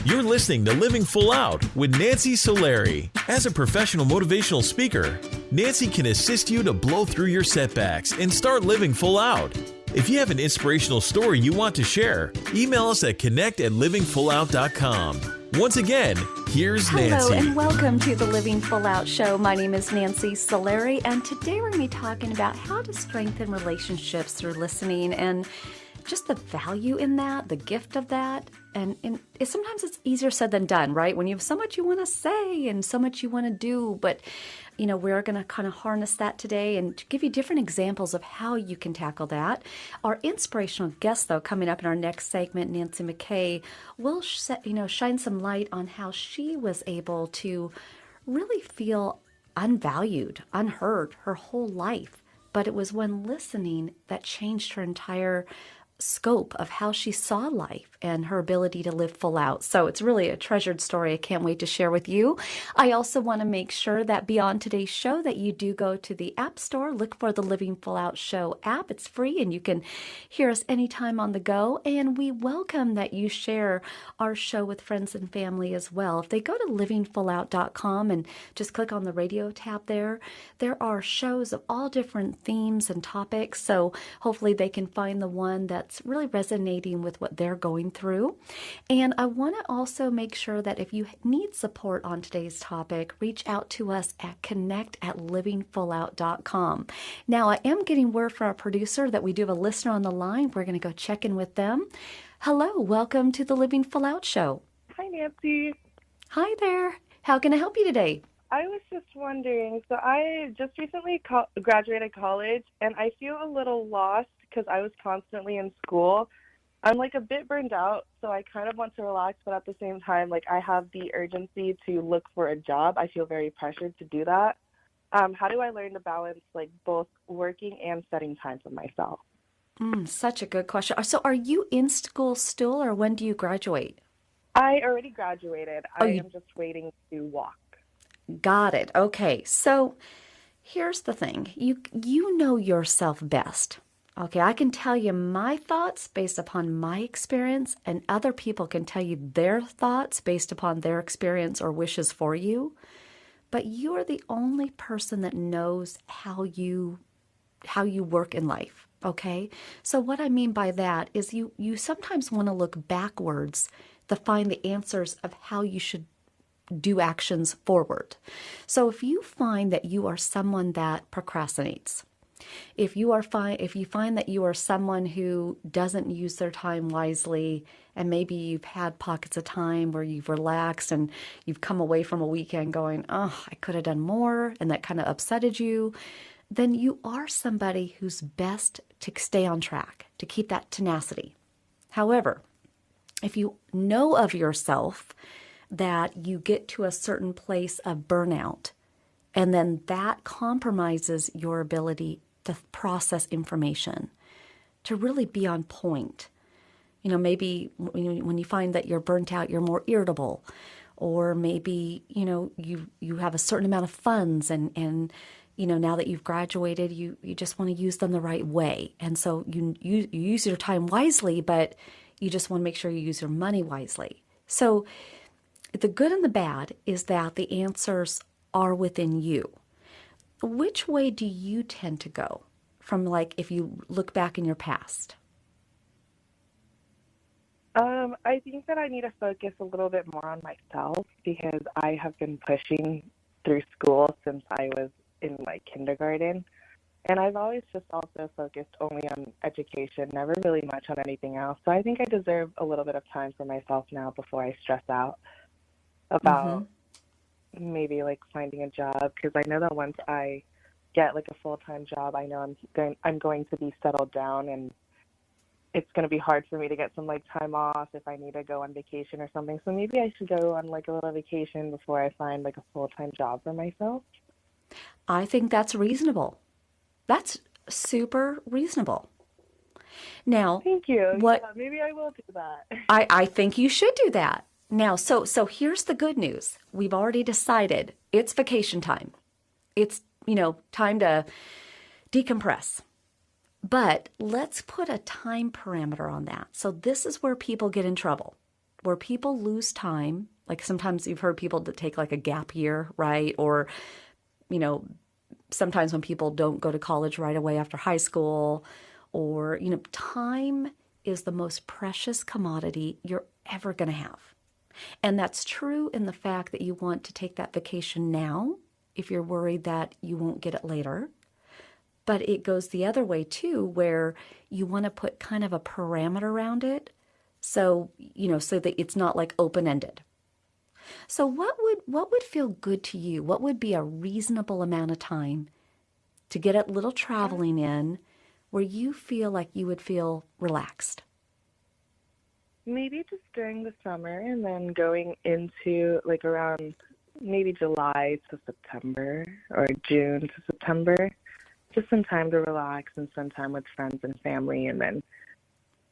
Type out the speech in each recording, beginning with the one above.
You're listening to Living Full Out with Nancy Solari. As a professional motivational speaker, Nancy can assist you to blow through your setbacks and start living full out. If you have an inspirational story you want to share, email us at connect@livingfullout.com. Once again, here's Nancy. Hello and welcome to the Living Full Out Show. My name is Nancy Solari, and today we're going to be talking about how to strengthen relationships through listening and just the value in that, the gift of that. And sometimes it's easier said than done, right? When you have so much you want to say and so much you want to do, but we're going to kind of harness that today and to give you different examples of how you can tackle that. Our inspirational guest, though, coming up in our next segment, Nancy McKay, will shine some light on how she was able to really feel unvalued, unheard her whole life. But it was when listening that changed her entire scope of how she saw life and her ability to live full out. So it's really a treasured story I can't wait to share with you. I also want to make sure that beyond today's show that you do go to the App Store, look for the Living Full Out Show app. It's free and you can hear us anytime on the go. And we welcome that you share our show with friends and family as well. If they go to livingfullout.com and just click on the radio tab there are shows of all different themes and topics. So hopefully they can find the one that's really resonating with what they're going through. And I want to also make sure that if you need support on today's topic, reach out to us at connect@livingfullout.com. Now, I am getting word from our producer that we do have a listener on the line. We're going to go check in with them. Hello, welcome to the Living Full Out Show. Hi, Nancy. Hi there. How can I help you today? I was just wondering, so I just recently graduated college, and I feel a little lost because I was constantly in school. I'm a bit burned out, so I kind of want to relax, but at the same time, I have the urgency to look for a job. I feel very pressured to do that. How do I learn to balance both working and setting time for myself? Such a good question. So are you in school still, or when do you graduate? I already graduated. I am just waiting to walk. Got it. Okay. So here's the thing. You know yourself best. Okay. I can tell you my thoughts based upon my experience, and other people can tell you their thoughts based upon their experience or wishes for you. But you are the only person that knows how you work in life. Okay. So what I mean by that is you sometimes want to look backwards to find the answers of how you should do actions forward. So if you find that you are someone that procrastinates, if you find that you are someone who doesn't use their time wisely, and maybe you've had pockets of time where you've relaxed and you've come away from a weekend going, oh, I could have done more, and that kind of upsetted you, then you are somebody who's best to stay on track, to keep that tenacity. However, if you know of yourself that you get to a certain place of burnout, and then that compromises your ability to process information, to really be on point. Maybe when you find that you're burnt out, you're more irritable, or maybe, you have a certain amount of funds and now that you've graduated, you just want to use them the right way. And so you use your time wisely, but you just want to make sure you use your money wisely. So the good and the bad is that the answers are within you. Which way do you tend to go from if you look back in your past? I think that I need to focus a little bit more on myself because I have been pushing through school since I was in kindergarten. And I've always just also focused only on education, never really much on anything else. So I think I deserve a little bit of time for myself now before I stress out about maybe finding a job, because I know that once I get a full-time job, I know I'm going to be settled down, and it's going to be hard for me to get some time off if I need to go on vacation or something. So maybe I should go on a little vacation before I find a full-time job for myself. I think that's reasonable. That's super reasonable. Now, thank you. What? Yeah, maybe I will do that. I think you should do that. Now, so here's the good news. We've already decided it's vacation time. It's, time to decompress. But let's put a time parameter on that. So this is where people get in trouble. where people lose time. Like sometimes you've heard people that take like a gap year, right? Or, you know, sometimes when people don't go to college right away after high school, or, you know, time is the most precious commodity you're ever going to have. And that's true in the fact that you want to take that vacation now if you're worried that you won't get it later. But it goes the other way too, where you want to put kind of a parameter around it. So, you know, so that it's not like open-ended. So what would feel good to you? What would be a reasonable amount of time to get a little traveling in where you feel like you would feel relaxed? Maybe just during the summer and then going into like around maybe July to September or June to September. Just some time to relax and spend time with friends and family, and then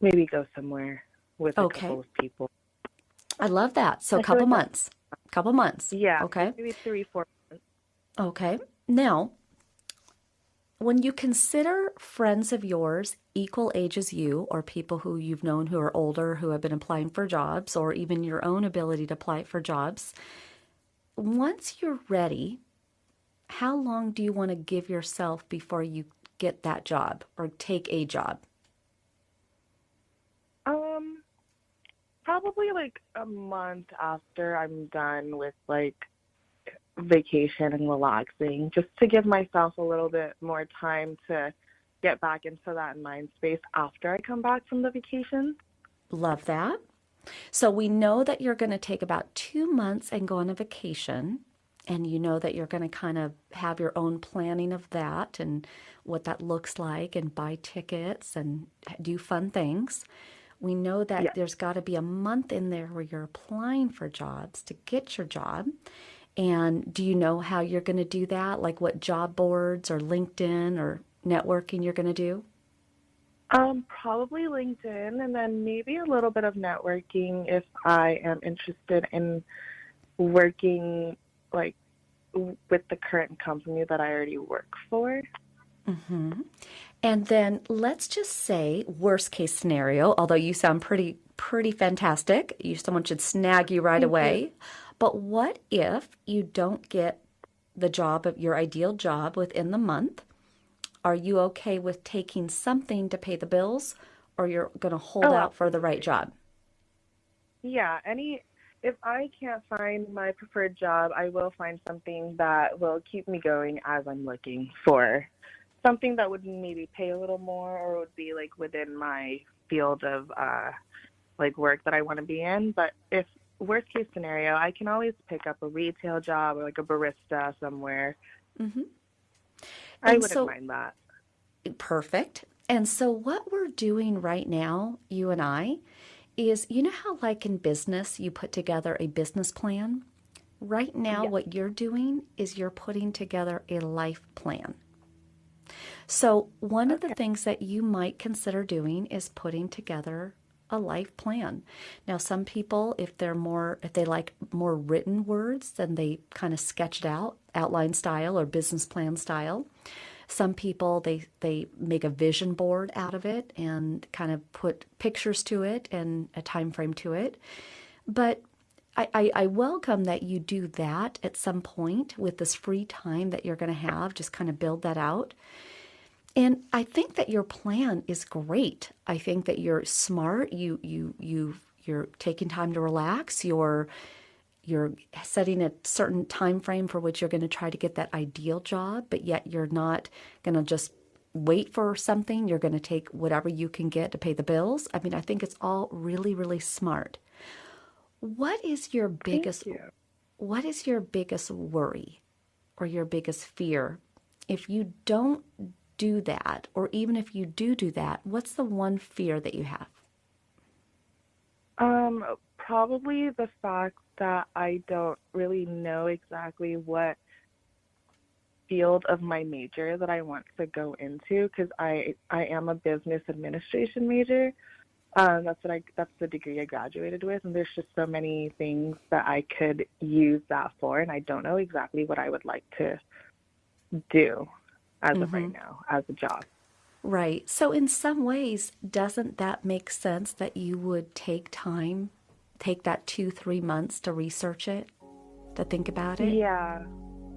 maybe go somewhere with a Okay. couple of people. I love that. So a I feel couple like months. Couple months. yeah, Okay. maybe 3, 4 months. Okay. Now, when you consider friends of yours equal age as you, or people who you've known who are older, who have been applying for jobs, or even your own ability to apply for jobs, once you're ready, how long do you want to give yourself before you get that job or take a job? Um, Probably like a month after I'm done with like vacation and relaxing, just to give myself a little bit more time to get back into that mind space after I come back from the vacation. Love that. So we know that you're going to take about 2 months and go on a vacation. And you know that you're going to kind of have your own planning of that and what that looks like and buy tickets and do fun things. We know that Yeah. there's got to be a month in there where you're applying for jobs to get your job. And do you know how you're going to do that? Like what job boards or LinkedIn or networking you're going to do? Probably LinkedIn, and then maybe a little bit of networking if I am interested in working like with the current company that I already work for. And then let's just say worst case scenario, although you sound pretty fantastic. Someone should snag you right Thank you. away. But what if you don't get the job of your ideal job within the month? Are you okay with taking something to pay the bills, or you're going to hold Oh, out for the right absolutely. job? Yeah, if I can't find my preferred job, I will find something that will keep me going as I'm looking for something that would maybe pay a little more or would be like within my field of like work that I want to be in. But if worst case scenario, I can always pick up a retail job or like a barista somewhere. I And wouldn't so, mind that. perfect. And so, what we're doing right now, you and I, is you know how, like in business, you put together a business plan? Right now, Yeah. what you're doing is you're putting together a life plan. So, one of the Okay. things that you might consider doing is putting together a life plan. Now, some people, if they like more written words, then they kind of sketch it out, outline style or business plan style. Some people, they make a vision board out of it and kind of put pictures to it and a time frame to it. But I welcome that you do that at some point with this free time that you're going to have, just kind of build that out. And I think that your plan is great. I think that you're smart. You're taking time to relax. You're setting a certain time frame for which you're going to try to get that ideal job, but yet you're not going to just wait for something. You're going to take whatever you can get to pay the bills. I mean, I think it's all really, really smart. What is your Thank biggest you. what is your biggest worry or your biggest fear? If you don't do that, or even if you do that, what's the one fear that you have? Probably the fact that I don't really know exactly what field of my major that I want to go into because I am a business administration major. That's the degree I graduated with, and there's just so many things that I could use that for, and I don't know exactly what I would like to do as of right now as a job. Right. So in some ways, doesn't that make sense that you would take time take that 2-3 months to research it, to think about it? Yeah.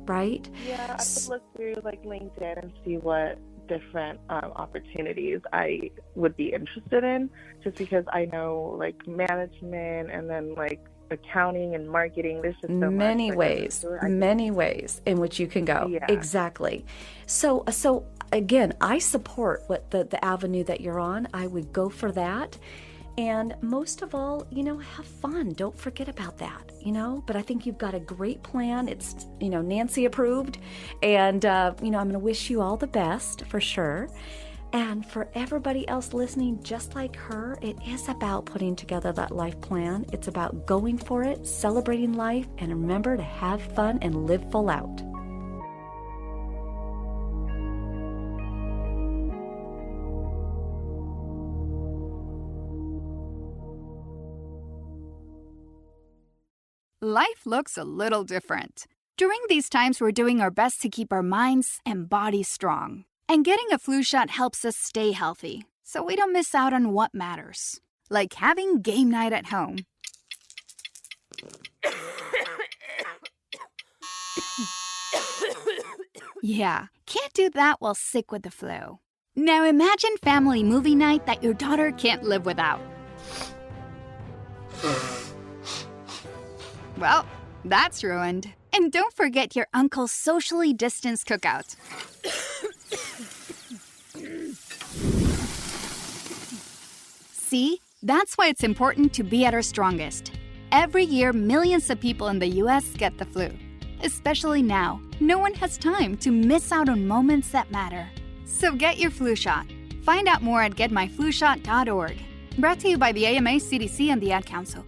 Right? Yeah, I would look through like LinkedIn and see what different opportunities I would be interested in, just because I know like management and then like accounting and marketing. There's just so many much ways in which you can go. Yeah. Exactly. So again, I support what the avenue that you're on. I would go for that. And most of all, have fun. Don't forget about that, But I think you've got a great plan. It's, Nancy approved. And, I'm going to wish you all the best for sure. And for everybody else listening, just like her, it is about putting together that life plan. It's about going for it, celebrating life, and remember to have fun and live full out. Life looks a little different. During these times, we're doing our best to keep our minds and bodies strong. And getting a flu shot helps us stay healthy, so we don't miss out on what matters. Like having game night at home. Yeah, can't do that while sick with the flu. Now imagine family movie night that your daughter can't live without. Well, that's ruined. And don't forget your uncle's socially distanced cookout. See? That's why it's important to be at our strongest. Every year, millions of people in the U.S. get the flu. Especially now, no one has time to miss out on moments that matter. So get your flu shot. Find out more at getmyflushot.org. Brought to you by the AMA, CDC, and the Ad Council.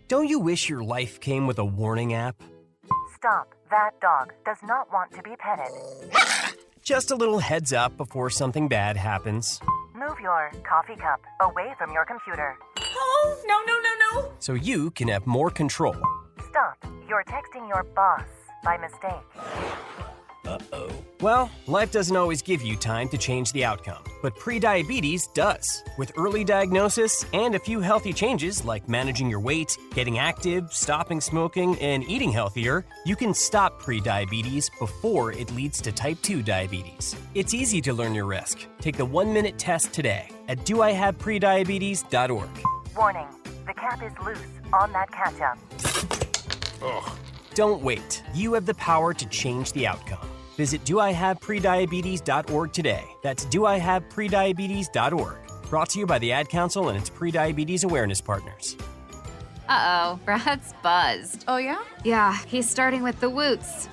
Don't you wish your life came with a warning app? Stop. That dog does not want to be petted. Just a little heads up before something bad happens. Move your coffee cup away from your computer. Oh, no. So you can have more control. Stop. You're texting your boss by mistake. Uh-oh. Well, life doesn't always give you time to change the outcome, but prediabetes does. With early diagnosis and a few healthy changes like managing your weight, getting active, stopping smoking, and eating healthier, you can stop prediabetes before it leads to type 2 diabetes. It's easy to learn your risk. Take the 1-minute test today at doihaveprediabetes.org. Warning. The cap is loose on that ketchup. Ugh. Don't wait. You have the power to change the outcome. Visit doihaveprediabetes.org today. That's doihaveprediabetes.org. Brought to you by the Ad Council and its pre-diabetes awareness partners. Uh-oh, Brad's buzzed. Oh, yeah? Yeah, he's starting with the woots.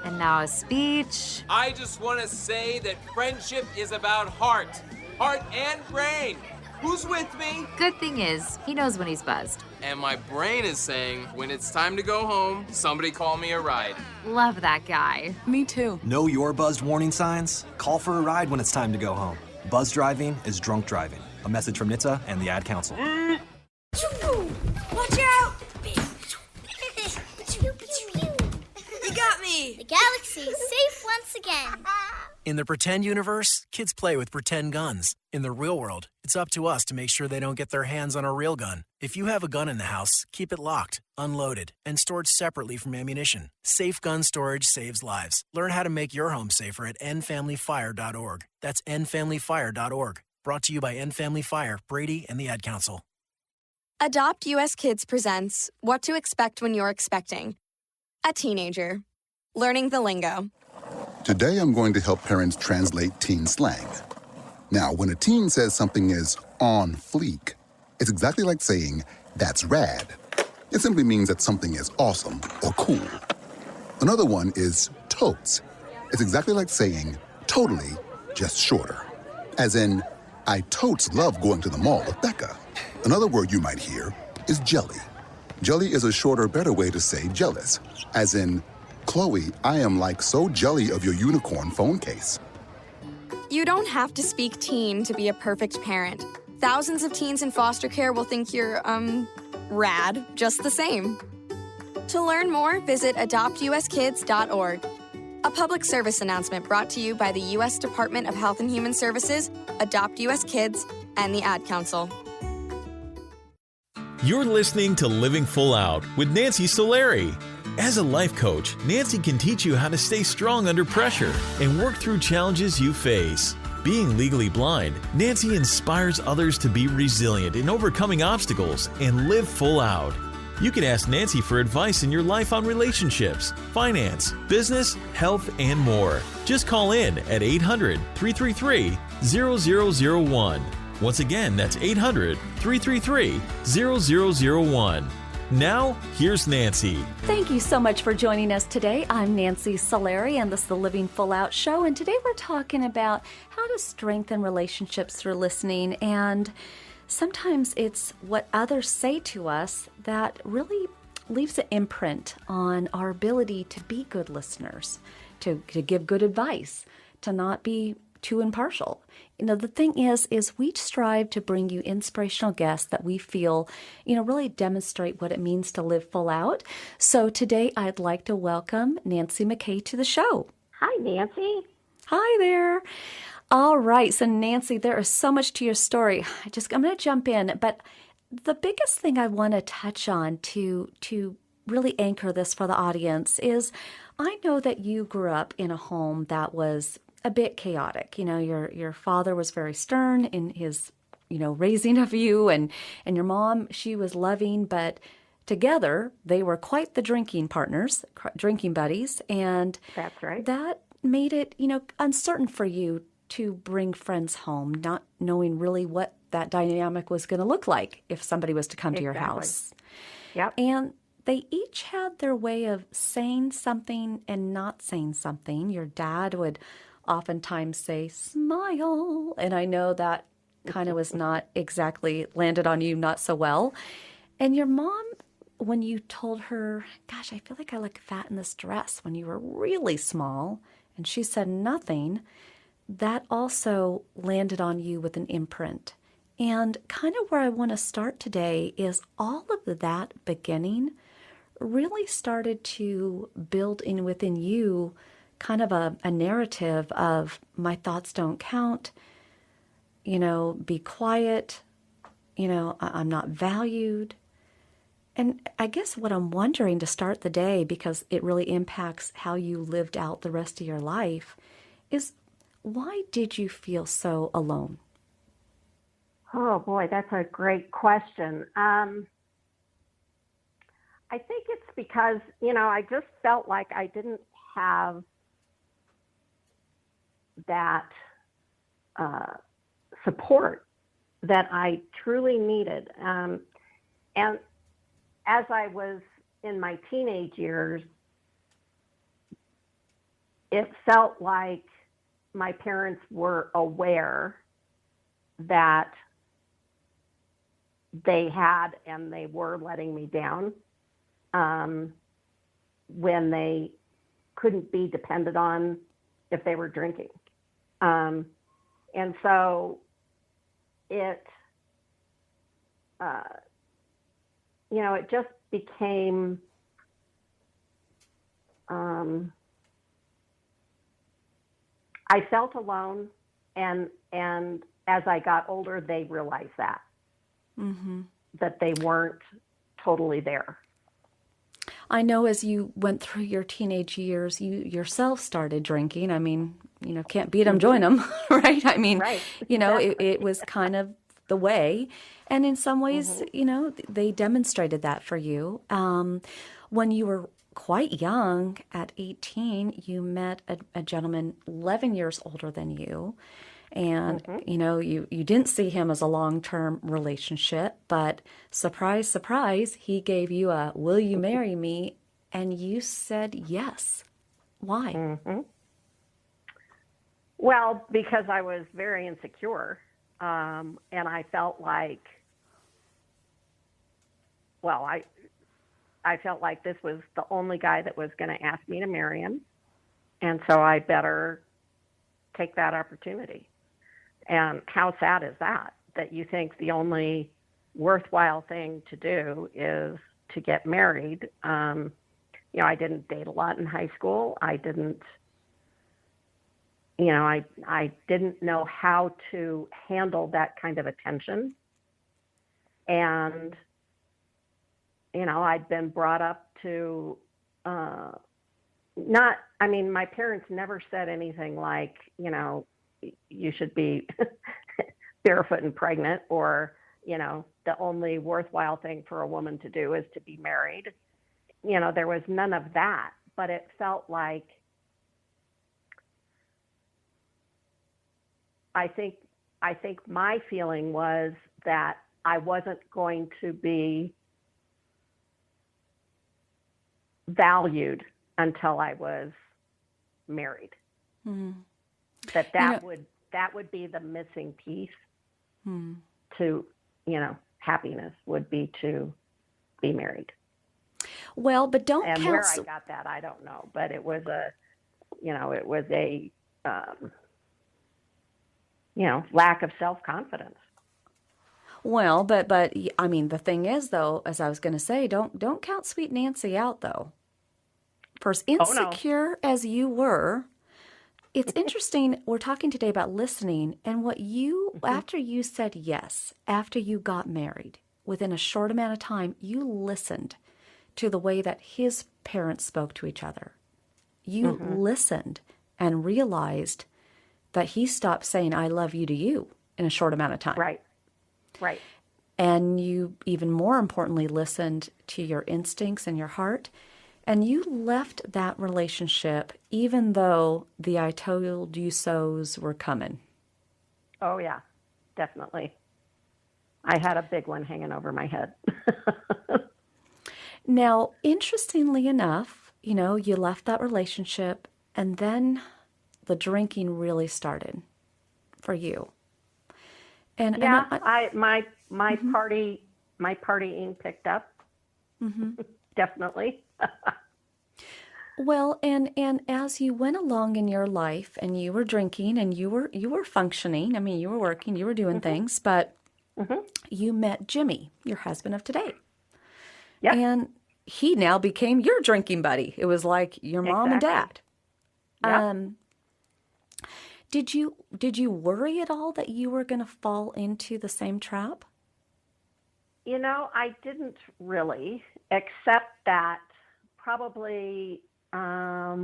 And now a speech. I just want to say that friendship is about heart and brain. Who's with me? Good thing is, he knows when he's buzzed. And my brain is saying, when it's time to go home, somebody call me a ride. Love that guy. Me too. Know your buzzed warning signs? Call for a ride when it's time to go home. Buzz driving is drunk driving. A message from NHTSA and the Ad Council. Watch out! You got me! The galaxy is safe once again. In the pretend universe, kids play with pretend guns. In the real world, it's up to us to make sure they don't get their hands on a real gun. If you have a gun in the house, keep it locked, unloaded, and stored separately from ammunition. Safe gun storage saves lives. Learn how to make your home safer at endfamilyfire.org. That's endfamilyfire.org. Brought to you by End Family Fire, Brady, and the Ad Council. Adopt US Kids presents What to Expect When You're Expecting. A teenager. Learning the lingo. Today I'm going to help parents translate teen slang. Now, when a teen says something is on fleek, it's exactly like saying, that's rad. It simply means that something is awesome or cool. Another one is totes. It's exactly like saying, totally, just shorter. As in, I totes love going to the mall with Becca. Another word you might hear is jelly. Jelly is a shorter, better way to say jealous. As in, Chloe, I am like so jelly of your unicorn phone case. You don't have to speak teen to be a perfect parent. Thousands of teens in foster care will think you're, rad, just the same. To learn more, visit adoptuskids.org. A public service announcement brought to you by the U.S. Department of Health and Human Services, Adopt U.S. Kids, and the Ad Council. You're listening to Living Full Out with Nancy Solari. As a life coach, Nancy can teach you how to stay strong under pressure and work through challenges you face. Being legally blind, Nancy inspires others to be resilient in overcoming obstacles and live full out. You can ask Nancy for advice in your life on relationships, finance, business, health, and more. Just call in at 800-333-0001. Once again, that's 800-333-0001. Now, here's Nancy. Thank you so much for joining us today. I'm Nancy Solari, and this is the Living Full Out Show. And today we're talking about how to strengthen relationships through listening. And sometimes it's what others say to us that really leaves an imprint on our ability to be good listeners, to give good advice, to not be too impartial. You know, the thing is we strive to bring you inspirational guests that we feel, really demonstrate what it means to live full out. So today I'd like to welcome Nancy McKay to the show. Hi, Nancy. Hi there. All right. So Nancy, there is so much to your story. I'm going to jump in, but the biggest thing I want to touch on to really anchor this for the audience is I know that you grew up in a home that was a bit chaotic. Your father was very stern in his, raising of you, and your mom, she was loving, but together they were quite the drinking partners, drinking buddies, and that's right. That made it, uncertain for you to bring friends home, not knowing really what that dynamic was going to look like if somebody was to come to your house. Yep. And they each had their way of saying something and not saying something. Your dad would oftentimes say, smile. And I know that kind of was not exactly landed on you not so well. And your mom, when you told her, gosh, I feel like I look fat in this dress when you were really small, and she said nothing, that also landed on you with an imprint. And kind of where I want to start today is all of that beginning really started to build in within you kind of a narrative of my thoughts don't count, be quiet, I'm not valued. And I guess what I'm wondering to start the day, because it really impacts how you lived out the rest of your life, is why did you feel so alone? Oh boy, that's a great question. I think it's because, I just felt like I didn't have that support that I truly needed. And as I was in my teenage years, it felt like my parents were aware that they had and they were letting me down when they couldn't be depended on if they were drinking. And so it, it just became, I felt alone, and as I got older, they realized that, that they weren't totally there. I know as you went through your teenage years, you yourself started drinking. I mean, can't beat them, join them, right? I mean, right. it was kind of the way. And in some ways, they demonstrated that for you. When you were quite young, at 18, you met a gentleman 11 years older than you. And, you didn't see him as a long-term relationship, but surprise, surprise, he gave you a, will you marry me? And you said yes. Why? Well, because I was very insecure. And I felt like, I felt like this was the only guy that was going to ask me to marry him. And so I better take that opportunity. And how sad is that you think the only worthwhile thing to do is to get married? I didn't date a lot in high school. I didn't know how to handle that kind of attention. And I'd been brought up to my parents never said anything like, you should be barefoot and pregnant, or, the only worthwhile thing for a woman to do is to be married. There was none of that, but it felt like, I think my feeling was that I wasn't going to be valued until I was married. Mm-hmm. That would be the missing piece to, happiness, would be to be married. Well, but don't and count. Where I got that, I don't know, but it was a lack of self-confidence. Well, but I mean, the thing is, though, as I was going to say, don't count sweet Nancy out, though. For as insecure as you were, it's interesting. We're talking today about listening, and what you, after you said yes, after you got married, within a short amount of time, you listened to the way that his parents spoke to each other. You listened and realized that he stopped saying, "I love you" to you in a short amount of time. Right. And you, even more importantly, listened to your instincts and your heart. And you left that relationship even though the "I told you so's" were coming. Oh, yeah, definitely. I had a big one hanging over my head. Now, interestingly enough, you left that relationship, and then the drinking really started for you. And yeah, my partying picked up. Definitely. Well, and as you went along in your life, and you were drinking, and you were functioning. I mean, you were working, you were doing things, but you met Jimmy, your husband of today. Yeah. And he now became your drinking buddy. It was like your mom and dad. Yep. Did you worry at all that you were going to fall into the same trap? I didn't really, except that probably, I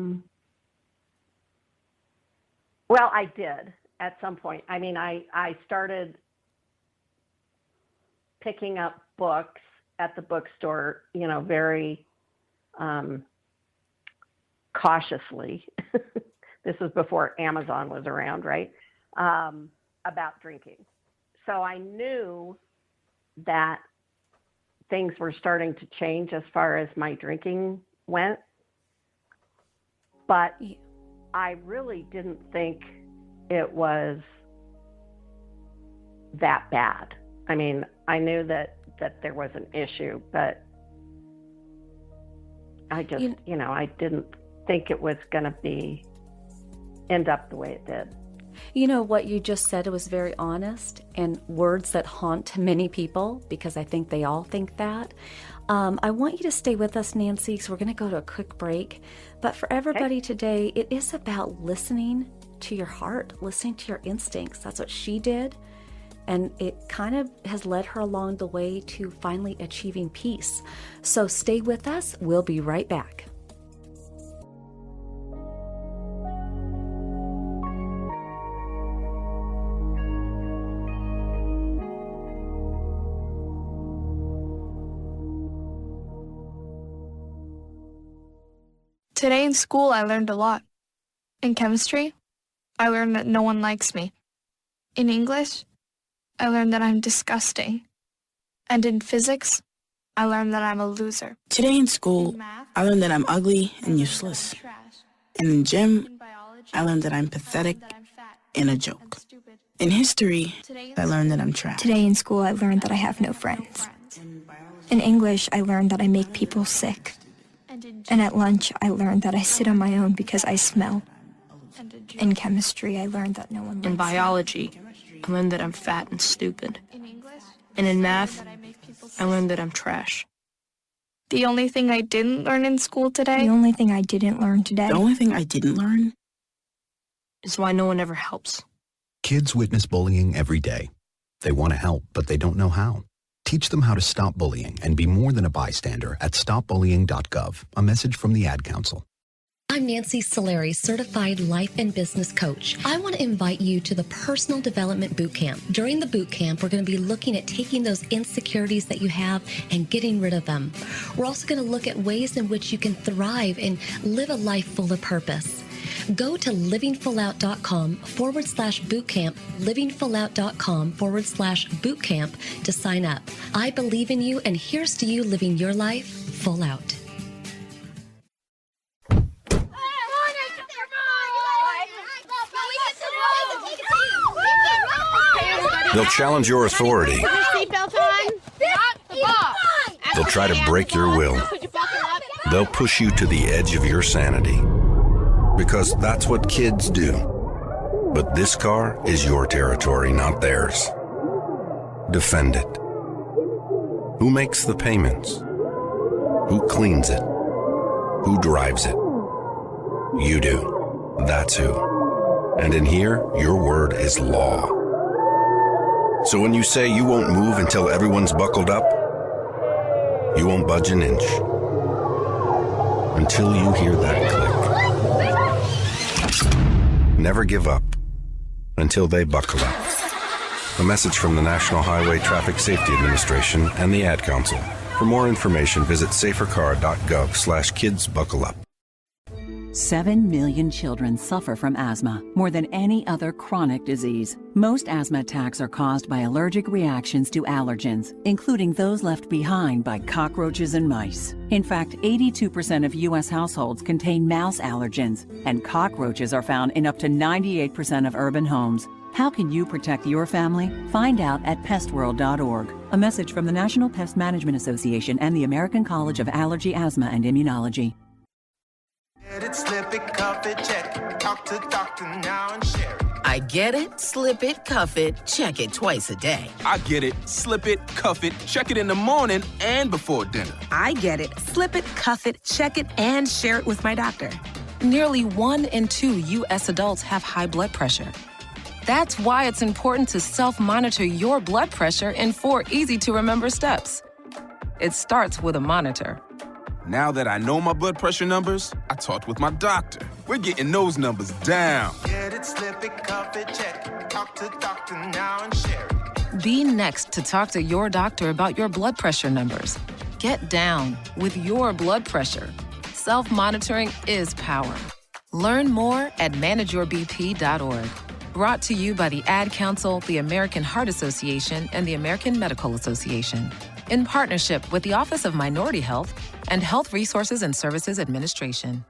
did at some point. I mean, I started picking up books at the bookstore, very cautiously. This was before Amazon was around, right? About drinking. So I knew that things were starting to change as far as my drinking went. But I really didn't think it was that bad. I mean, I knew that there was an issue, but I just, I didn't think it was going to end up the way it did. What you just said, it was very honest, and words that haunt many people, because I think they all think that. I want you to stay with us, Nancy, because we're going to go to a quick break. But for everybody today, it is about listening to your heart, listening to your instincts. That's what she did. And it kind of has led her along the way to finally achieving peace. So stay with us. We'll be right back. Today in school, I learned a lot. In chemistry, I learned that no one likes me. In English, I learned that I'm disgusting. And in physics, I learned that I'm a loser. Today in school, I learned that I'm ugly and useless. And in gym, I learned that I'm pathetic and a joke. In history, I learned that I'm trash. Today in school, I learned that I have no friends. In English, I learned that I make people sick. And at lunch, I learned that I sit on my own because I smell. In chemistry, I learned that no one likes me. In biology, I learned that I'm fat and stupid. And in math, I learned that I'm trash. The only thing I didn't learn in school today? The only thing I didn't learn today? The only thing I didn't learn? Is why no one ever helps. Kids witness bullying every day. They want to help, but they don't know how. Teach them how to stop bullying and be more than a bystander at stopbullying.gov. A message from the Ad Council. I'm Nancy Solari, certified life and business coach. I want to invite you to the Personal Development Boot Camp. During the boot camp, we're going to be looking at taking those insecurities that you have and getting rid of them. We're also going to look at ways in which you can thrive and live a life full of purpose. Go to livingfullout.com/bootcamp, livingfullout.com/bootcamp to sign up. I believe in you, and here's to you living your life full out. They'll challenge your authority. Seatbelt on. They'll try to break your will. They'll push you to the edge of your sanity. Because that's what kids do. But this car is your territory, not theirs. Defend it. Who makes the payments? Who cleans it? Who drives it? You do. That's who. And in here, your word is law. So when you say you won't move until everyone's buckled up, you won't budge an inch. Until you hear that click. Never give up until they buckle up. A message from the National Highway Traffic Safety Administration and the Ad Council. For more information, visit safercar.gov/kidsbuckleup. 7 million children suffer from asthma, more than any other chronic disease. Most asthma attacks are caused by allergic reactions to allergens, including those left behind by cockroaches and mice. In fact, 82% of U.S. households contain mouse allergens, and cockroaches are found in up to 98% of urban homes. How can you protect your family? Find out at pestworld.org. A message from the National Pest Management Association and the American College of Allergy, Asthma, and Immunology. Get it, slip it, cuff it, check it. Talk to doctor now and share it. I get it, slip it, cuff it, check it twice a day. I get it, slip it, cuff it, check it in the morning and before dinner. I get it, slip it, cuff it, check it, and share it with my doctor. Nearly 1 in 2 U.S. adults have high blood pressure. That's why it's important to self-monitor your blood pressure in 4 easy-to-remember steps. It starts with a monitor. Now that I know my blood pressure numbers, I talked with my doctor. We're getting those numbers down. Get it, slip it, cuff it, check it. Talk to doctor now and share it. Be next to talk to your doctor about your blood pressure numbers. Get down with your blood pressure. Self-monitoring is power. Learn more at manageyourbp.org. Brought to you by the Ad Council, the American Heart Association, and the American Medical Association. In partnership with the Office of Minority Health and Health Resources and Services Administration.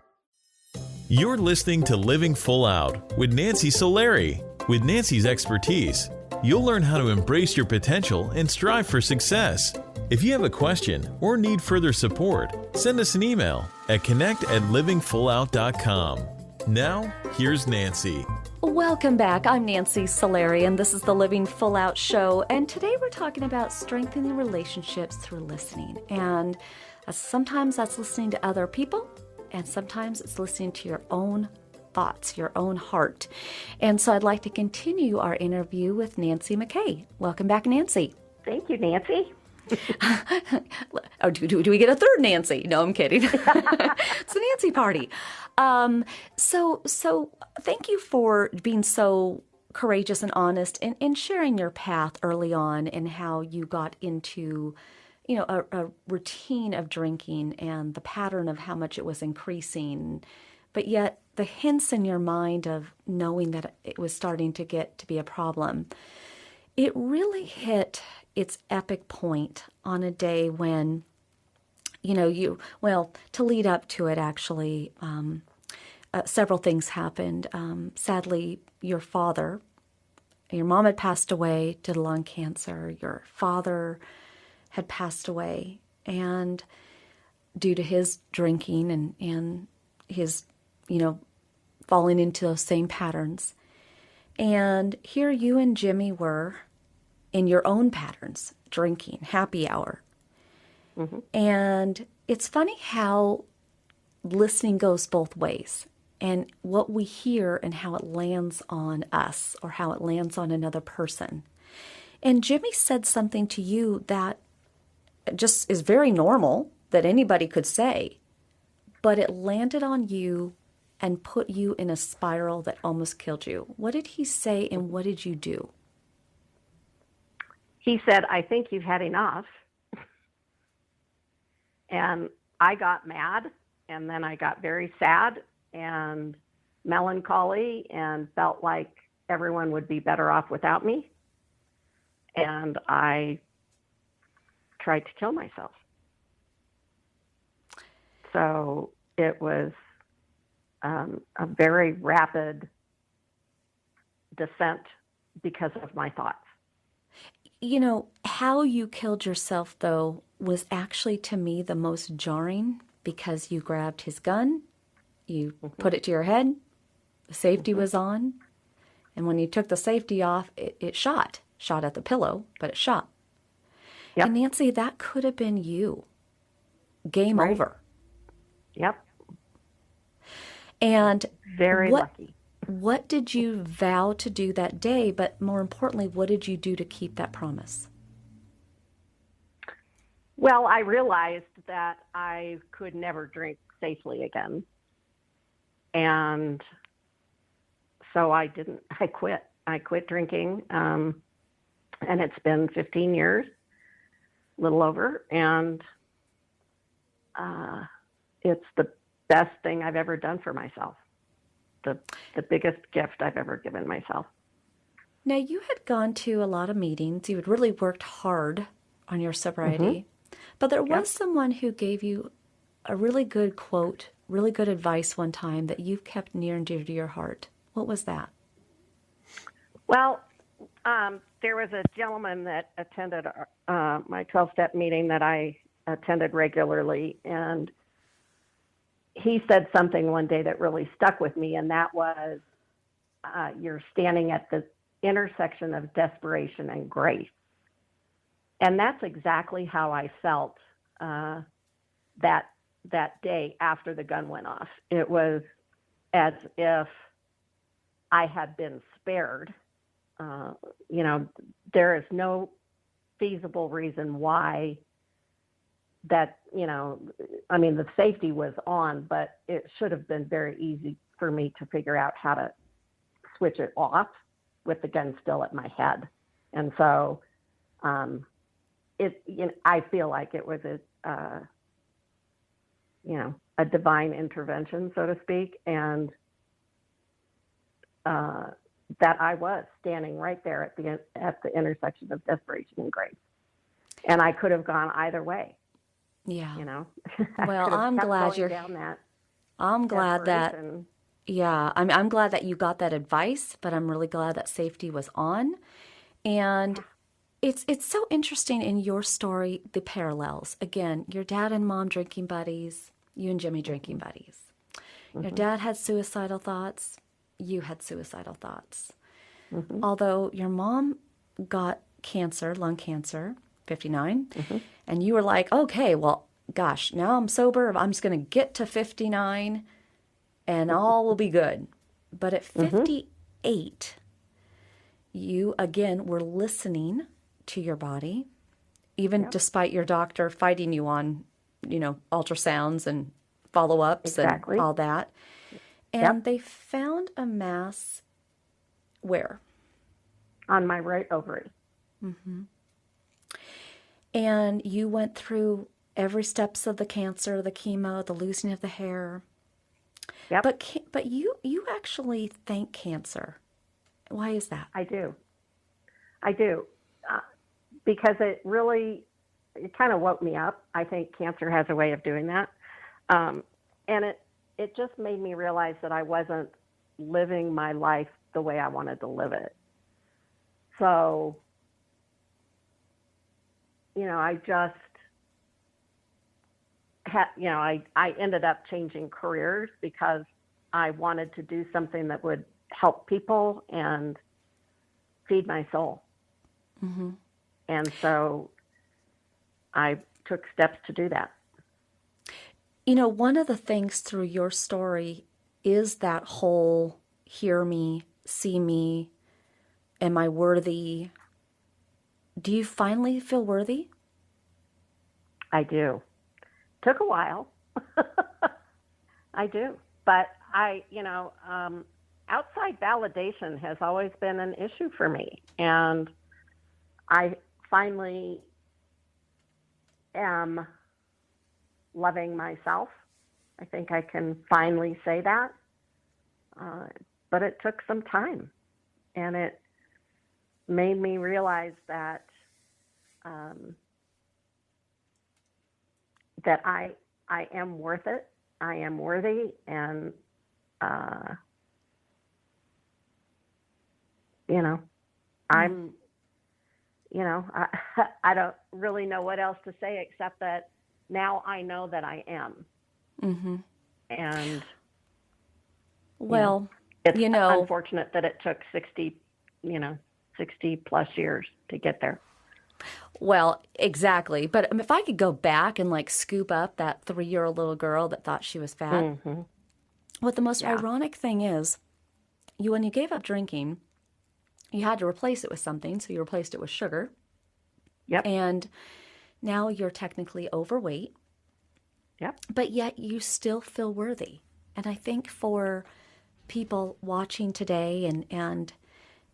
You're listening to Living Full Out with Nancy Solari. With Nancy's expertise, you'll learn how to embrace your potential and strive for success. If you have a question or need further support, send us an email at connect@livingfullout.com. Now, here's Nancy. Welcome back. I'm Nancy Solari, and this is the Living Full Out Show. And today we're talking about strengthening relationships through listening. And sometimes that's listening to other people, and sometimes it's listening to your own thoughts, your own heart. And so I'd like to continue our interview with Nancy McKay. Welcome back, Nancy. Thank you, Nancy. Oh, do we get a third Nancy? No, I'm kidding. It's a Nancy party. So thank you for being so courageous and honest in sharing your path early on and how you got into, a routine of drinking and the pattern of how much it was increasing, but yet the hints in your mind of knowing that it was starting to get to be a problem. It really hit its epic point on a day when, to lead up to it, actually, several things happened. Sadly, your mom had passed away to lung cancer. Your father had passed away, and due to his drinking and his, falling into those same patterns. And here you and Jimmy were in your own patterns, drinking, happy hour. Mm-hmm. And it's funny how listening goes both ways, and what we hear and how it lands on us or how it lands on another person. And Jimmy said something to you that just is very normal that anybody could say, but it landed on you and put you in a spiral that almost killed you. What did he say and what did you do? He said, I think you've had enough. And I got mad, and then I got very sad and melancholy and felt like everyone would be better off without me. And I tried to kill myself. So it was a very rapid descent because of my thoughts. You know, how you killed yourself, though, was actually to me the most jarring because you grabbed his gun, you put it to your head, the safety was on, and when you took the safety off, it shot at the pillow, but it shot. Yep. And Nancy, that could have been you. Game over. Yep. And very lucky. What did you vow to do that day? But more importantly, what did you do to keep that promise? Well, I realized that I could never drink safely again. And so I quit. I quit drinking. And it's been 15 years, a little over. And it's the best thing I've ever done for myself. The biggest gift I've ever given myself. Now, you had gone to a lot of meetings. You had really worked hard on your sobriety. But there was someone who gave you a really good quote, really good advice one time that you've kept near and dear to your heart. What was that? Well, there was a gentleman that attended my 12-step meeting that I attended regularly, and he said something one day that really stuck with me, and that was, you're standing at the intersection of desperation and grace. And that's exactly how I felt that day after the gun went off. It was as if I had been spared. There is no feasible reason why that, the safety was on, but it should have been very easy for me to figure out how to switch it off with the gun still at my head. And so I feel like it was a divine intervention, so to speak, and that I was standing right there at the intersection of desperation and grace. And I could have gone either way. Yeah. Well, I'm glad I'm glad that I'm glad that you got that advice, but I'm really glad that safety was on. And it's so interesting in your story, the parallels. Again, your dad and mom drinking buddies, you and Jimmy drinking buddies. Your dad had suicidal thoughts, you had suicidal thoughts. Although your mom got cancer, lung cancer, 59, and you were like, okay, well, gosh, now I'm sober, I'm just going to get to 59 and all will be good. But at 58, you again were listening to your body, even despite your doctor fighting you on, ultrasounds and follow-ups and all that. And they found a mass where? On my right ovary. And you went through every steps of the cancer, the chemo, the losing of the hair. Yep. But you actually thank cancer. Why is that? I do. Because it kind of woke me up. I think cancer has a way of doing that. And it just made me realize that I wasn't living my life the way I wanted to live it. So, I just I ended up changing careers because I wanted to do something that would help people and feed my soul. And so I took steps to do that. One of the things through your story is that whole hear me, see me, am I worthy? Do you finally feel worthy? I do. Took a while. I do. But outside validation has always been an issue for me. And I finally am loving myself. I think I can finally say that. But it took some time. And it made me realize that that I am worth it. I am worthy, and I'm, I don't really know what else to say except that now I know that I am. Mm-hmm. And well, it's unfortunate that it took 60 plus years to get there. Well, exactly. But if I could go back and like scoop up that 3-year-old little girl that thought she was fat, Mm-hmm. what the most ironic thing is, when you gave up drinking, you had to replace it with something. So you replaced it with sugar. Yep. And now you're technically overweight. Yep. But yet you still feel worthy. And I think for people watching today and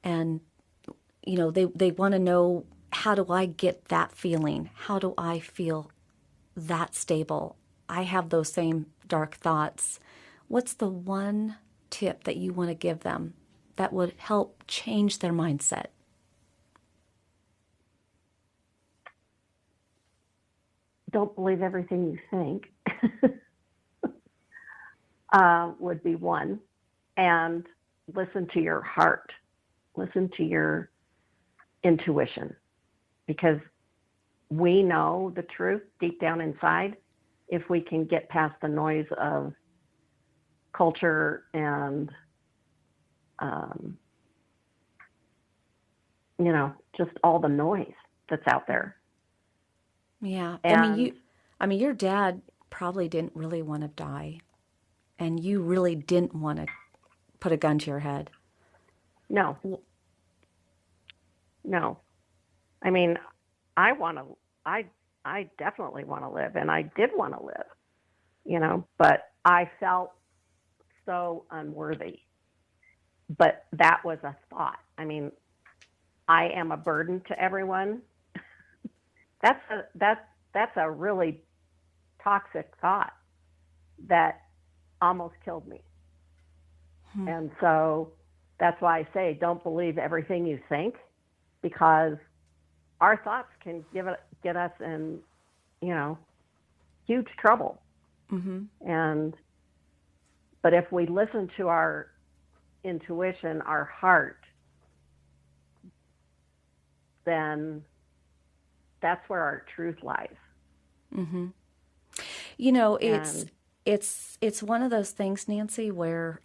they want to know, how do I get that feeling? How do I feel that stable? I have those same dark thoughts. What's the one tip that you want to give them that would help change their mindset? Don't believe everything you think would be one. And listen to your heart. Listen to your intuition. Because we know the truth deep down inside if we can get past the noise of culture and, just all the noise that's out there. Yeah. And, your dad probably didn't really want to die, and you really didn't want to put a gun to your head. No. I mean, I definitely want to live, and I did want to live, but I felt so unworthy. But that was a thought. I mean, I am a burden to everyone. That's a really toxic thought that almost killed me. And so that's why I say, don't believe everything you think, because our thoughts can get us in, huge trouble. Mm-hmm. But if we listen to our intuition, our heart, then that's where our truth lies. Mm-hmm. It's one of those things, Nancy, where,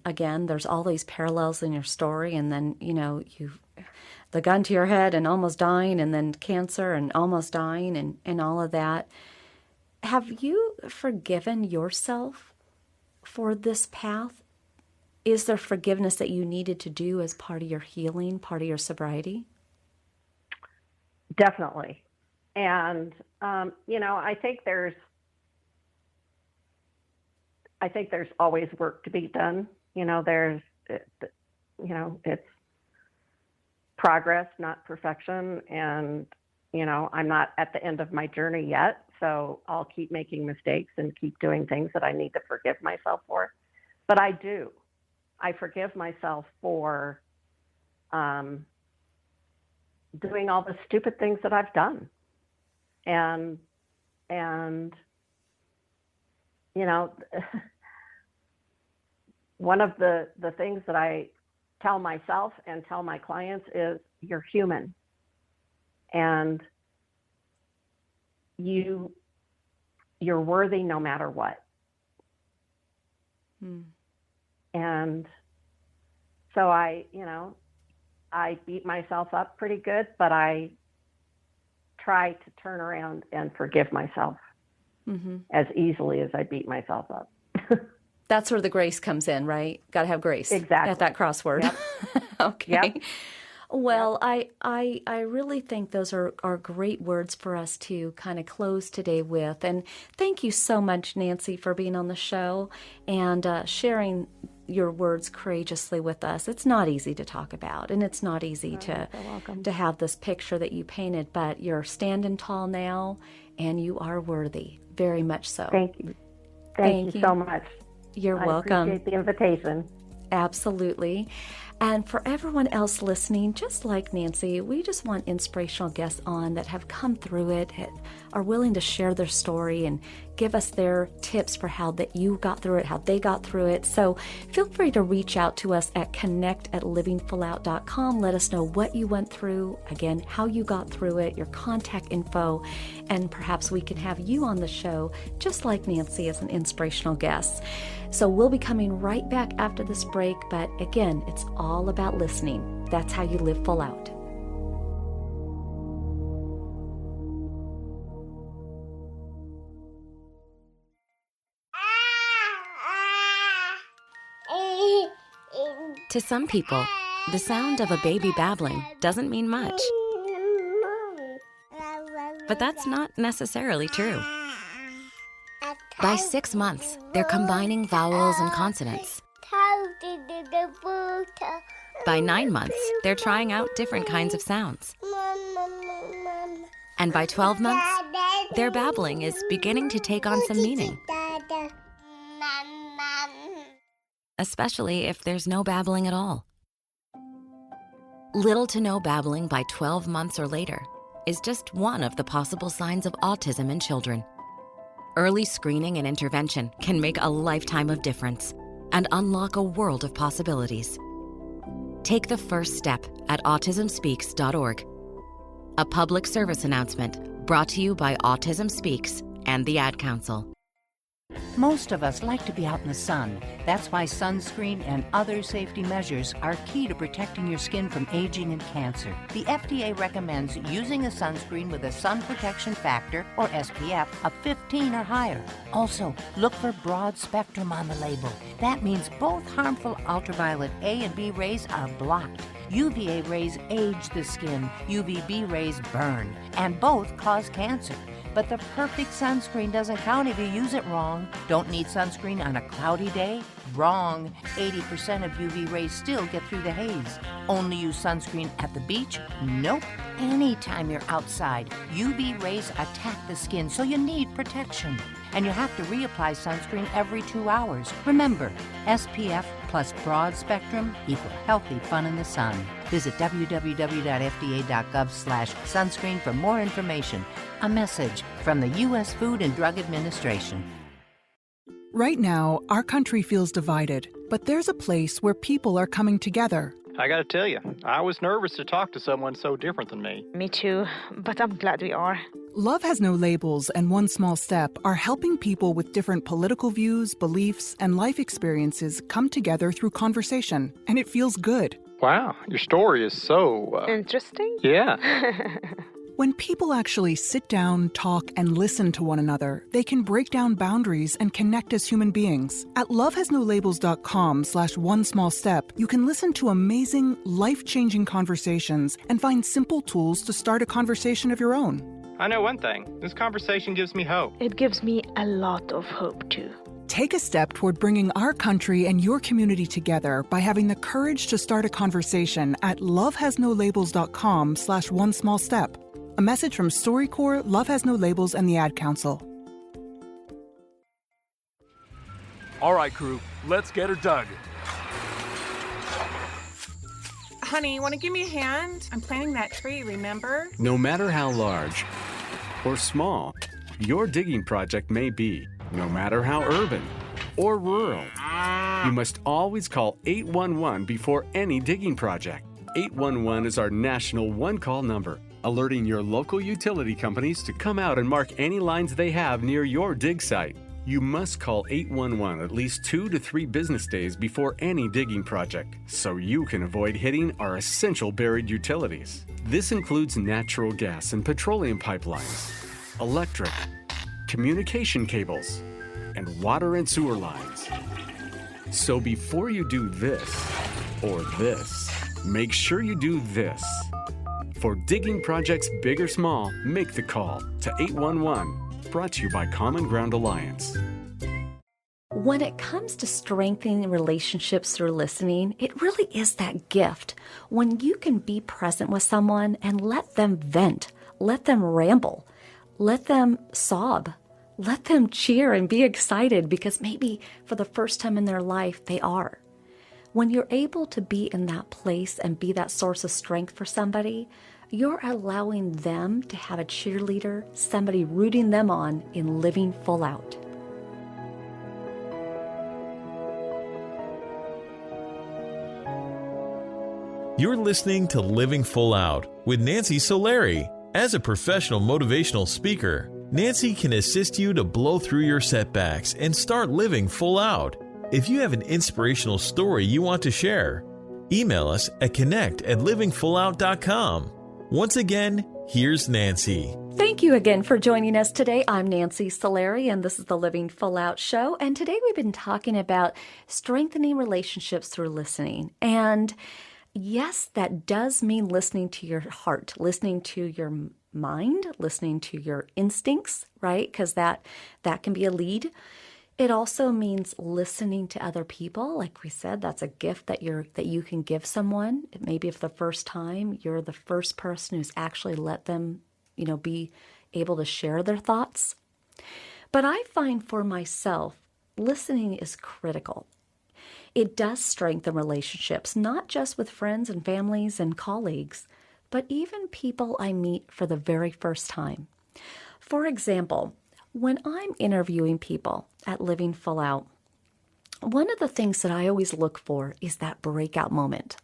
again, there's all these parallels in your story, and then, you've the gun to your head and almost dying, and then cancer and almost dying, and all of that. Have you forgiven yourself for this path? Is there forgiveness that you needed to do as part of your healing, part of your sobriety? Definitely. And, I think there's always work to be done. It's progress, not perfection. And, I'm not at the end of my journey yet. So I'll keep making mistakes and keep doing things that I need to forgive myself for. But I do. I forgive myself for doing all the stupid things that I've done. And one of the things that I tell myself and tell my clients is, you're human, and you're worthy no matter what. And so I beat myself up pretty good, but I try to turn around and forgive myself as easily as I beat myself up. That's where the grace comes in, right? Got to have grace. Exactly. At that crossword. Yep. Okay. Yep. Well, I really think those are great words for us to kind of close today with. And thank you so much, Nancy, for being on the show and sharing your words courageously with us. It's not easy to talk about, and it's not easy to have this picture that you painted, but you're standing tall now, and you are worthy, very much so. Thank you. Thank you so much. You're welcome. I appreciate the invitation. Absolutely. And for everyone else listening, just like Nancy, we just want inspirational guests on that have come through it, are willing to share their story and give us their tips for how that you got through it, how they got through it. So feel free to reach out to us at connect@livingfullout.com. Let us know what you went through, again, how you got through it, your contact info, and perhaps we can have you on the show, just like Nancy, as an inspirational guest. So we'll be coming right back after this break, but again, it's all about listening. That's how you live full out. To some people, the sound of a baby babbling doesn't mean much. But that's not necessarily true. By 6 months, they're combining vowels and consonants. By 9 months, they're trying out different kinds of sounds. And by 12 months, their babbling is beginning to take on some meaning. Especially if there's no babbling at all. Little to no babbling by 12 months or later is just one of the possible signs of autism in children. Early screening and intervention can make a lifetime of difference and unlock a world of possibilities. Take the first step at autismspeaks.org. A public service announcement brought to you by Autism Speaks and the Ad Council. Most of us like to be out in the sun. That's why sunscreen and other safety measures are key to protecting your skin from aging and cancer. The FDA recommends using a sunscreen with a sun protection factor, or SPF, of 15 or higher. Also, look for broad spectrum on the label. That means both harmful ultraviolet A and B rays are blocked. UVA rays age the skin, UVB rays burn, and both cause cancer. But the perfect sunscreen doesn't count if you use it wrong. Don't need sunscreen on a cloudy day? Wrong. 80% of UV rays still get through the haze. Only use sunscreen at the beach? Nope. Anytime you're outside, UV rays attack the skin, so you need protection. And you have to reapply sunscreen every 2 hours. Remember, SPF plus broad spectrum equal healthy fun in the sun. Visit www.fda.gov/sunscreen for more information. A message from the U.S. Food and Drug Administration. Right now, our country feels divided, but there's a place where people are coming together. I gotta tell you, I was nervous to talk to someone so different than me. Me too, but I'm glad we are. Love Has No Labels and One Small Step are helping people with different political views, beliefs, and life experiences come together through conversation, and it feels good. Wow, your story is so... Interesting? Yeah. When people actually sit down, talk, and listen to one another, they can break down boundaries and connect as human beings. At lovehasnolabels.com/onesmallstep, you can listen to amazing, life-changing conversations and find simple tools to start a conversation of your own. I know one thing. This conversation gives me hope. It gives me a lot of hope, too. Take a step toward bringing our country and your community together by having the courage to start a conversation at lovehasnolabels.com/onesmallstep. A message from StoryCorps, Love Has No Labels, and the Ad Council. All right, crew, let's get her dug. Honey, want to give me a hand? I'm planting that tree, remember? No matter how large or small your digging project may be, no matter how urban or rural, you must always call 811 before any digging project. 811 is our national one-call number, alerting your local utility companies to come out and mark any lines they have near your dig site. You must call 811 at least 2 to 3 business days before any digging project, so you can avoid hitting our essential buried utilities. This includes natural gas and petroleum pipelines, electric, communication cables, and water and sewer lines. So before you do this or this, make sure you do this. For digging projects big or small, make the call to 811. Brought to you by Common Ground Alliance. When it comes to strengthening relationships through listening, it really is that gift when you can be present with someone and let them vent, let them ramble, let them sob, let them cheer and be excited because maybe for the first time in their life they are. When you're able to be in that place and be that source of strength for somebody, you're allowing them to have a cheerleader, somebody rooting them on in living full out. You're listening to Living Full Out with Nancy Solari. As a professional motivational speaker, Nancy can assist you to blow through your setbacks and start living full out. If you have an inspirational story you want to share, email us at connect@livingfullout.com. Once again, here's Nancy. Thank you again for joining us today. I'm Nancy Solari, and this is the Living Full Out Show. And today we've been talking about strengthening relationships through listening. And yes, that does mean listening to your heart, listening to your mind, listening to your instincts, right? Because that can be a lead. It also means listening to other people. Like we said, that's a gift that you can give someone. Maybe if the first time you're the first person who's actually let them, be able to share their thoughts. But I find for myself, listening is critical. It does strengthen relationships, not just with friends and families and colleagues, but even people I meet for the very first time. For example, when I'm interviewing people at Living Full Out, one of the things that I always look for is that breakout moment.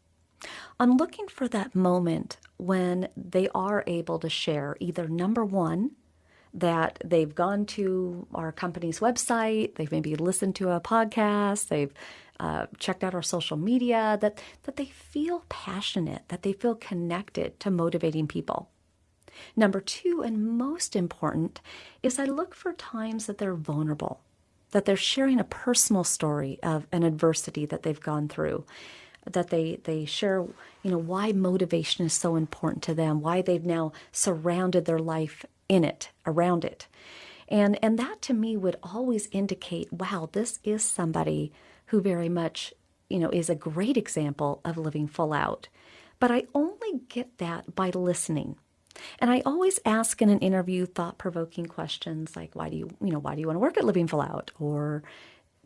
I'm looking for that moment when they are able to share either number one, that they've gone to our company's website, they've maybe listened to a podcast, they've checked out our social media, that they feel passionate, that they feel connected to motivating people. Number two, and most important, is I look for times that they're vulnerable, that they're sharing a personal story of an adversity that they've gone through, that they share, why motivation is so important to them, why they've now surrounded their life in it, around it. And that to me would always indicate, wow, this is somebody who very much, is a great example of living full out. But I only get that by listening. And I always ask in an interview thought-provoking questions like, why do you want to work at Living Full Out? Or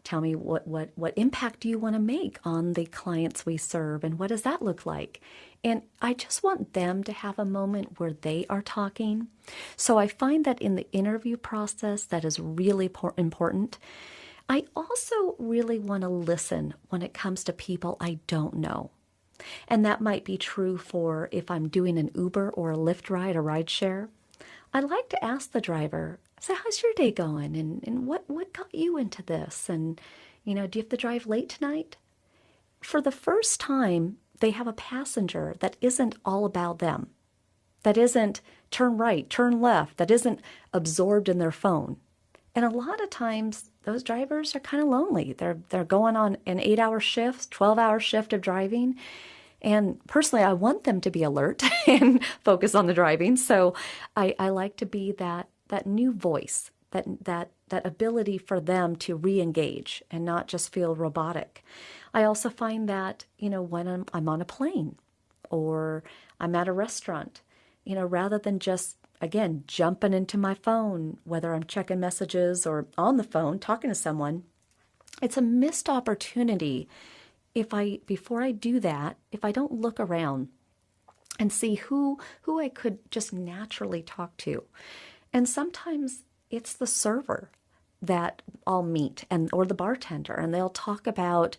tell me what impact do you want to make on the clients we serve, and what does that look like? And I just want them to have a moment where they are talking. So I find that in the interview process, that is really important. I also really want to listen when it comes to people I don't know. And that might be true for if I'm doing an Uber or a Lyft ride, a ride share. I like to ask the driver, so how's your day going? And what got you into this? And, do you have to drive late tonight? For the first time, they have a passenger that isn't all about them, that isn't turn right, turn left, that isn't absorbed in their phone. And a lot of times, those drivers are kind of lonely. They're going on an 8-hour shift, 12-hour shift of driving. And personally, I want them to be alert and focus on the driving. So I like to be that new voice, that ability for them to re-engage and not just feel robotic. I also find that, when I'm on a plane or I'm at a restaurant, rather than just, again, jumping into my phone, whether I'm checking messages or on the phone talking to someone, it's a missed opportunity before I do that, if I don't look around and see who I could just naturally talk to. And sometimes it's the server that I'll meet or the bartender, and they'll talk about,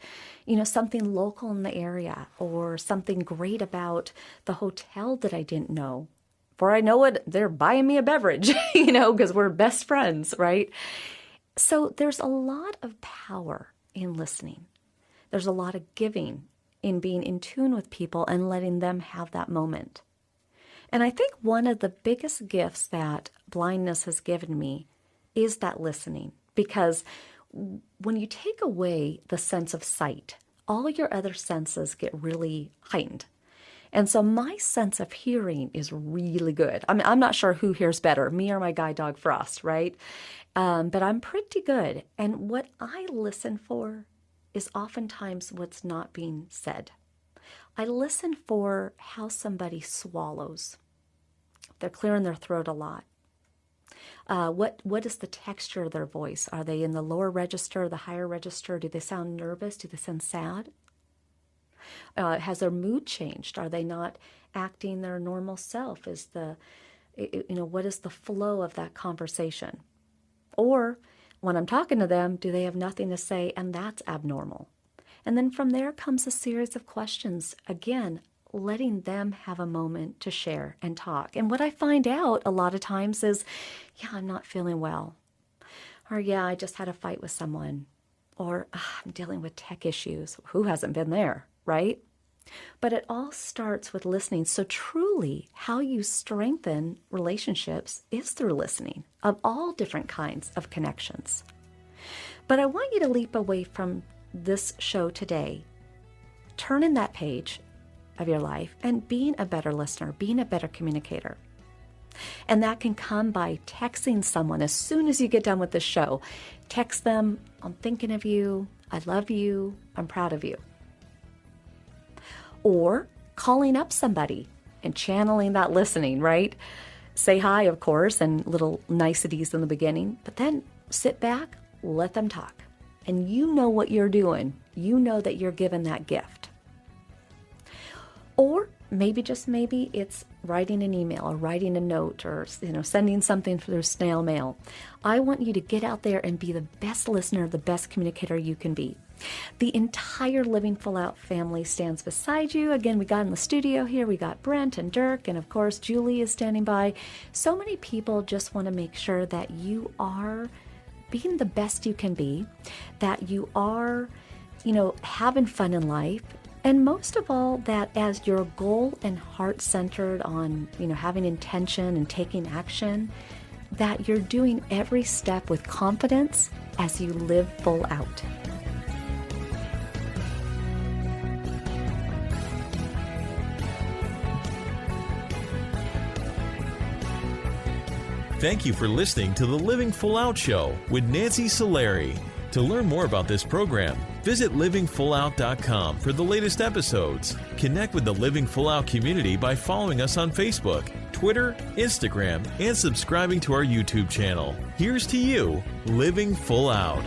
something local in the area or something great about the hotel that I didn't know. For I know it, they're buying me a beverage, because we're best friends, right? So there's a lot of power in listening. There's a lot of giving in being in tune with people and letting them have that moment. And I think one of the biggest gifts that blindness has given me is that listening. Because when you take away the sense of sight, all your other senses get really heightened. And so my sense of hearing is really good. I mean, I'm not sure who hears better, me or my guide dog Frost, right? But I'm pretty good. And what I listen for is oftentimes what's not being said. I listen for how somebody swallows. They're clearing their throat a lot. What is the texture of their voice? Are they in the lower register, the higher register? Do they sound nervous? Do they sound sad? Has their mood changed? Are they not acting their normal self? What is the flow of that conversation? Or when I'm talking to them, do they have nothing to say, and that's abnormal? And then from there comes a series of questions, again, letting them have a moment to share and talk. And what I find out a lot of times is, yeah, I'm not feeling well. Or, yeah, I just had a fight with someone. Or, I'm dealing with tech issues. Who hasn't been there, right? But it all starts with listening. So truly, how you strengthen relationships is through listening of all different kinds of connections. But I want you to leap away from this show today, turning that page of your life and being a better listener, being a better communicator. And that can come by texting someone as soon as you get done with the show. Text them, I'm thinking of you, I love you, I'm proud of you. Or calling up somebody and channeling that listening, right? Say hi, of course, and little niceties in the beginning, but then sit back, let them talk. And you know what you're doing. You know that you're given that gift. Or maybe, just maybe, it's writing an email or writing a note or sending something through snail mail. I want you to get out there and be the best listener, the best communicator you can be. The entire Living Full Out family stands beside you. Again, we got in the studio here. We got Brent and Dirk, and of course, Julie is standing by. So many people just want to make sure that you are being the best you can be, that you are, having fun in life. And most of all, that as your goal and heart centered on, having intention and taking action, that you're doing every step with confidence as you live full out. Thank you for listening to the Living Full Out Show with Nancy Solari. To learn more about this program, visit livingfullout.com for the latest episodes. Connect with the Living Full Out community by following us on Facebook, Twitter, Instagram, and subscribing to our YouTube channel. Here's to you, Living Full Out.